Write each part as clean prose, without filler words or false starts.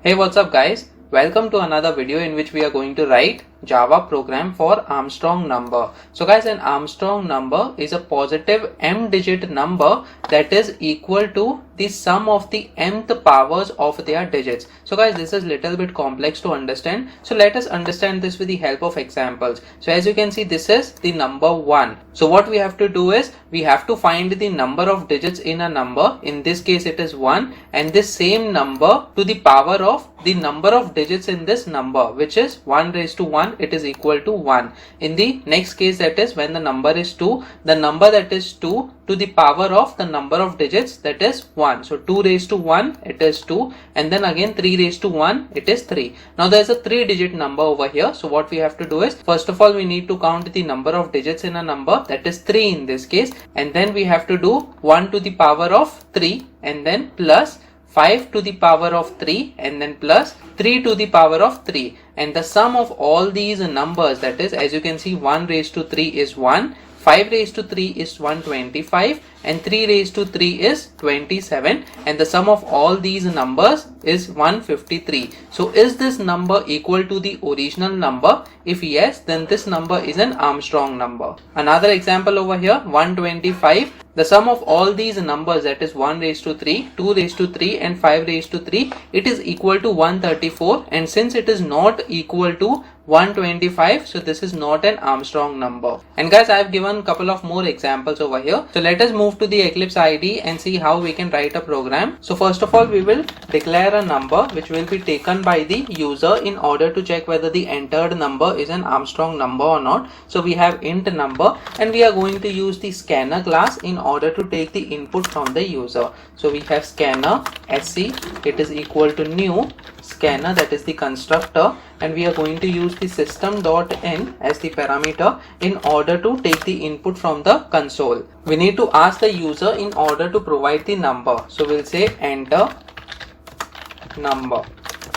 Hey, what's up guys? Welcome to another video in which we are going to write Java program for Armstrong number. So guys, an Armstrong number is a positive m digit number that is equal to the sum of the mth powers of their digits. So guys, this is little bit complex to understand. So let us understand this with the help of examples. So as you can see, this is the number 1. So what we have to do is we have to find the number of digits in a number. In this case it is 1, and this same number to the power of the number of digits in this number, which is 1 raised to 1, it is equal to 1. In the next case, that is when the number is 2, the number that is 2 to the power of the number of digits, that is 1. So 2 raised to 1, it is 2, and then again 3 raised to 1, it is 3. Now there is a 3 digit number over here. So what we have to do is, first of all we need to count the number of digits in a number, that is 3 in this case, and then we have to do 1 to the power of 3 and then plus 5 to the power of 3 and then plus 3 to the power of 3, and the sum of all these numbers, that is, as you can see, 1 raised to 3 is 1, 5 raised to 3 is 125, and 3 raised to 3 is 27, and the sum of all these numbers is 153. So is this number equal to the original number? If yes, then this number is an Armstrong number. Another example over here, 125. The sum of all these numbers, that is 1 raised to 3, 2 raised to 3 and 5 raised to 3, it is equal to 134, and since it is not equal to 125, so this is not an Armstrong number. And guys, I have given a couple of more examples over here. So let us move to the Eclipse IDE and see how we can write a program. So first of all, we will declare a number which will be taken by the user in order to check whether the entered number is an Armstrong number or not. So we have int number, and we are going to use the scanner class in order to take the input from the user. So we have scanner sc, it is equal to new scanner, that is the constructor, and we are going to use the system.in as the parameter in order to take the input from the console. We need to ask the user in order to provide the number. So we'll say enter number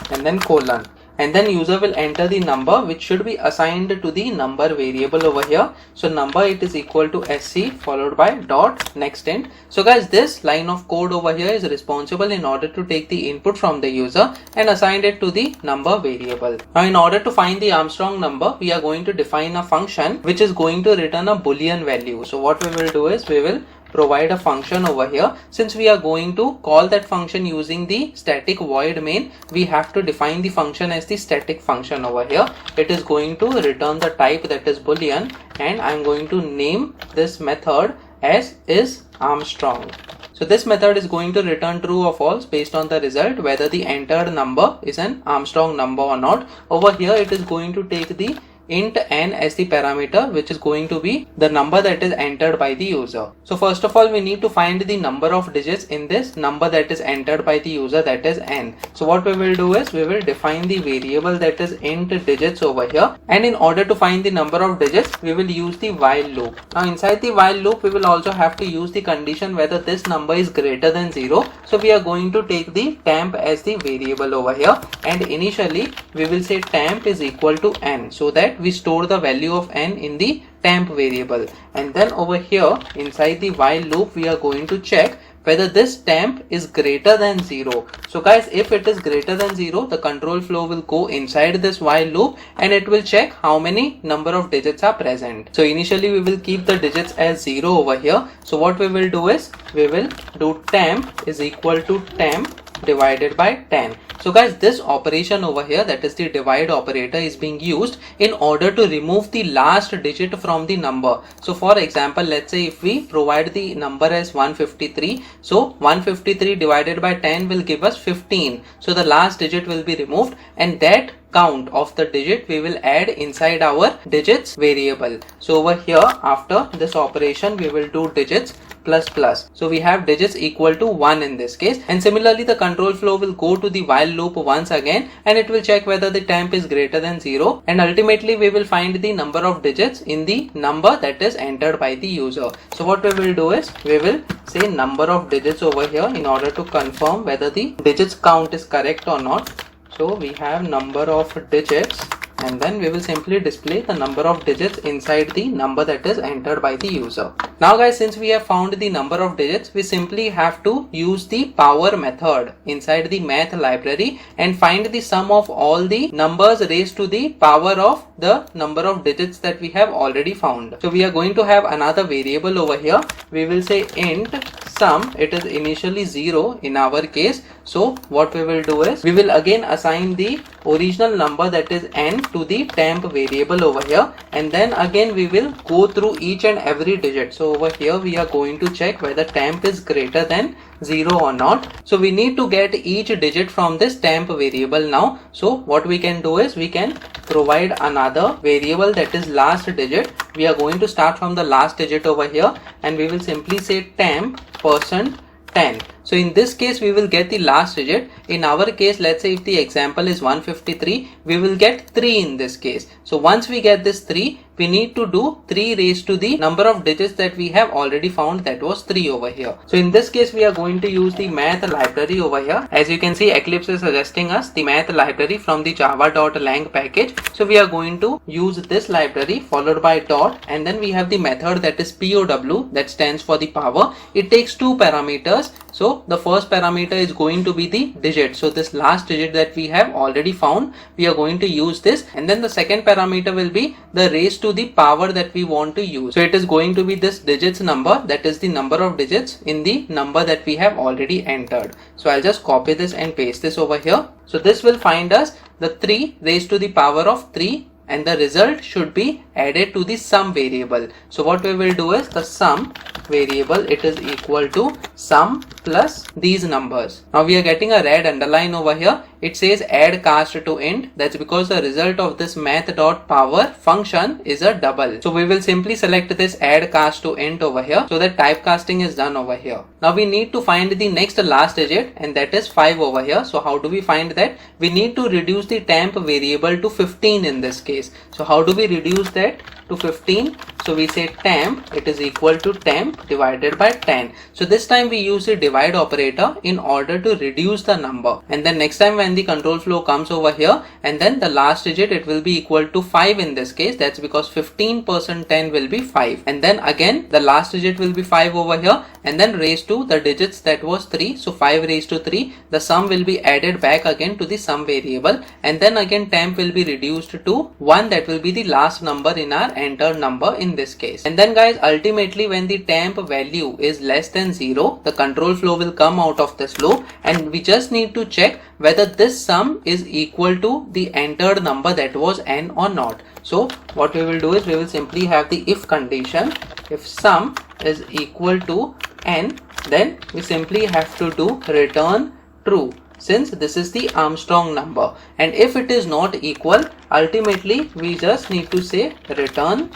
and then colon, and then user will enter the number which should be assigned to the number variable over here. So number, it is equal to sc followed by dot next int. So guys, this line of code over here is responsible in order to take the input from the user and assign it to the number variable. Now in order to find the Armstrong number, we are going to define a function which is going to return a boolean value. So what we will do is we will provide a function over here. Since we are going to call that function using the static void main, we have to define the function as the static function over here. It is going to return the type, that is boolean, and I am going to name this method as is Armstrong. So this method is going to return true or false based on the result, whether the entered number is an Armstrong number or not. Over here it is going to take the int n as the parameter, which is going to be the number that is entered by the user. So first of all, we need to find the number of digits in this number that is entered by the user, that is n. So what we will do is we will define the variable that is int digits over here, and in order to find the number of digits, we will use the while loop. Now inside the while loop, we will also have to use the condition whether this number is greater than 0. So we are going to take the temp as the variable over here, and initially we will say temp is equal to n, so that we store the value of n in the temp variable, and then over here inside the while loop we are going to check whether this temp is greater than 0. So guys, if it is greater than 0, the control flow will go inside this while loop and it will check how many number of digits are present. So initially we will keep the digits as 0 over here. So what we will do is we will do temp is equal to temp divided by 10. So guys, this operation over here, that is the divide operator, is being used in order to remove the last digit from the number. So for example, let's say if we provide the number as 153, so 153 divided by 10 will give us 15. So the last digit will be removed, and that count of the digit we will add inside our digits variable. So over here, after this operation, we will do digits plus plus. So we have digits equal to 1 in this case, and similarly the control flow will go to the while loop once again, and it will check whether the temp is greater than 0, and ultimately we will find the number of digits in the number that is entered by the user. So what we will do is we will say number of digits over here in order to confirm whether the digits count is correct or not. So we have number of digits and then we will simply display the number of digits inside the number that is entered by the user. Now guys, since we have found the number of digits, we simply have to use the power method inside the math library and find the sum of all the numbers raised to the power of the number of digits that we have already found. So we are going to have another variable over here. We will say int sum. It is initially 0 in our case. So what we will do is we will again assign the original number, that is n, to the temp variable over here, and then again we will go through each and every digit. So over here we are going to check whether temp is greater than 0 or not. So we need to get each digit from this temp variable now. So what we can do is we can provide another variable, that is last digit. We are going to start from the last digit over here, and we will simply say temp %10. So in this case we will get the last digit. In our case, let's say if the example is 153, we will get 3 in this case. So once we get this 3, we need to do 3 raised to the number of digits that we have already found, that was 3 over here. So in this case we are going to use the math library over here. As you can see, Eclipse is suggesting us the math library from the java.lang package. So we are going to use this library followed by dot, and then we have the method that is POW, that stands for the power. It takes 2 parameters. So the first parameter is going to be the digit. So this last digit that we have already found, we are going to use this, and then the second parameter will be the raised to the power that we want to use. So it is going to be this digits number, that is the number of digits in the number that we have already entered. So I'll just copy this and paste this over here. So this will find us the 3 raised to the power of 3, and the result should be added to the sum variable. So what we will do is the sum variable, it is equal to sum plus these numbers. Now we are getting a red underline over here. It says add cast to int. That's because the result of this math.power function is a double. So we will simply select this add cast to int over here, so that typecasting is done over here. Now we need to find the next last digit, and that is 5 over here. So how do we find that? We need to reduce the temp variable to 15 in this case. So how do we reduce that to 15? So we say temp, it is equal to temp divided by 10. So this time we use the divide operator in order to reduce the number, and then next time when the control flow comes over here, and then the last digit, it will be equal to 5 in this case. That's because 15% 10 will be 5, and then again the last digit will be 5 over here, and then raised to the digits, that was 3. So 5 raised to 3, the sum will be added back again to the sum variable, and then again temp will be reduced to 1. That will be the last number in our entered number in this case. And then guys, ultimately when the temp value is less than 0, the control flow will come out of this loop, and we just need to check whether this sum is equal to the entered number, that was n, or not. So what we will do is we will simply have the if condition. If sum is equal to n, then we simply have to do return true, since this is the Armstrong number. And if it is not equal, ultimately we just need to say return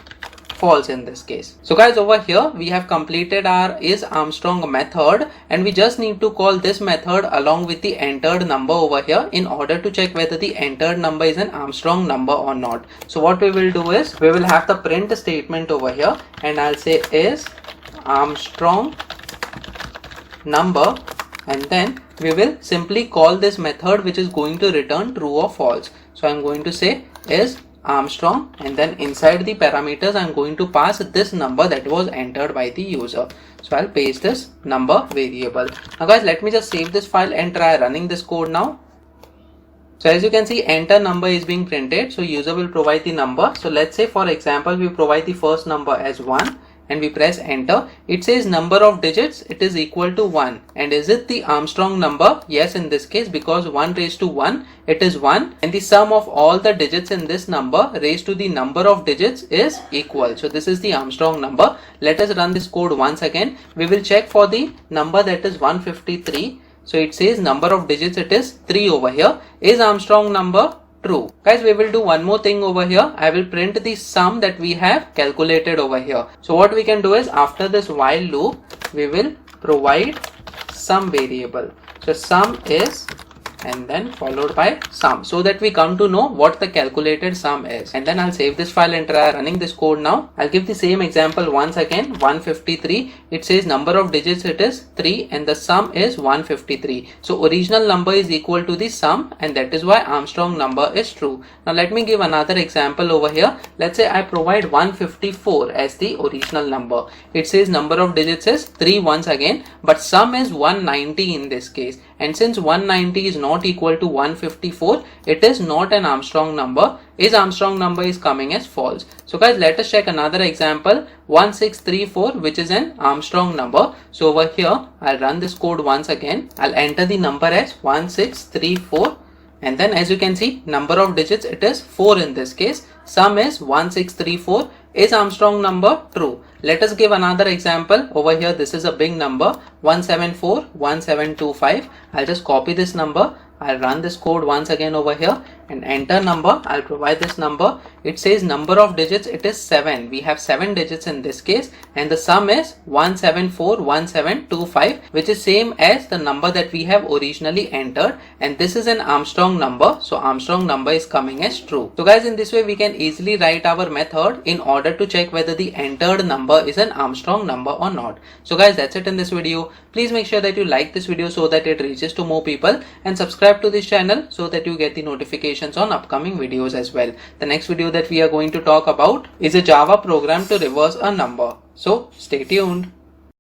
false in this case. So guys, over here we have completed our is Armstrong method, and we just need to call this method along with the entered number over here in order to check whether the entered number is an Armstrong number or not. So what we will do is we will have the print statement over here, and I'll say is Armstrong number, and then we will simply call this method which is going to return true or false. So I'm going to say is Armstrong, and then inside the parameters I'm going to pass this number that was entered by the user. So I'll paste this number variable. Now guys, let me just save this file and try running this code now. So as you can see, enter number is being printed. So user will provide the number. So let's say for example we provide the first number as 1, and we press enter. It says number of digits, it is equal to 1. And is it the Armstrong number? Yes, in this case, because 1 raised to 1, it is 1, and the sum of all the digits in this number raised to the number of digits is equal. So this is the Armstrong number. Let us run this code once again. We will check for the number, that is 153. So it says number of digits, it is 3 over here. Is Armstrong number true? Guys, we will do one more thing over here. I will print the sum that we have calculated over here. So what we can do is after this while loop, we will provide sum variable. So sum is and then followed by sum, so that we come to know what the calculated sum is. And then I'll save this file and try running this code now. I'll give the same example once again. 153, it says number of digits it is 3 and the sum is 153. So original number is equal to the sum, and that is why Armstrong number is true. Now let me give another example over here. Let's say I provide 154 as the original number. It says number of digits is 3 once again, but sum is 190 in this case. And since 190 is not equal to 154, it is not an Armstrong number. Is Armstrong number is coming as false. So guys, let us check another example. 1634, which is an Armstrong number. So over here, I'll run this code once again. I'll enter the number as 1634. And then as you can see, number of digits it is 4 in this case. Sum is 1634. Is Armstrong number true? Let us give another example. Over here, this is a big number, 1741725. I'll just copy this number. I'll run this code once again over here and enter number. I'll provide this number. It says number of digits it is 7. We have 7 digits in this case, and the sum is 1741725, which is same as the number that we have originally entered, and this is an Armstrong number. So Armstrong number is coming as true. So guys, in this way we can easily write our method in order to check whether the entered number is an Armstrong number or not. So guys, that's it in this video. Please make sure that you like this video so that it reaches to more people, and subscribe to this channel so that you get the notifications on upcoming videos as well. The next video that we are going to talk about is a Java program to reverse a number. So stay tuned.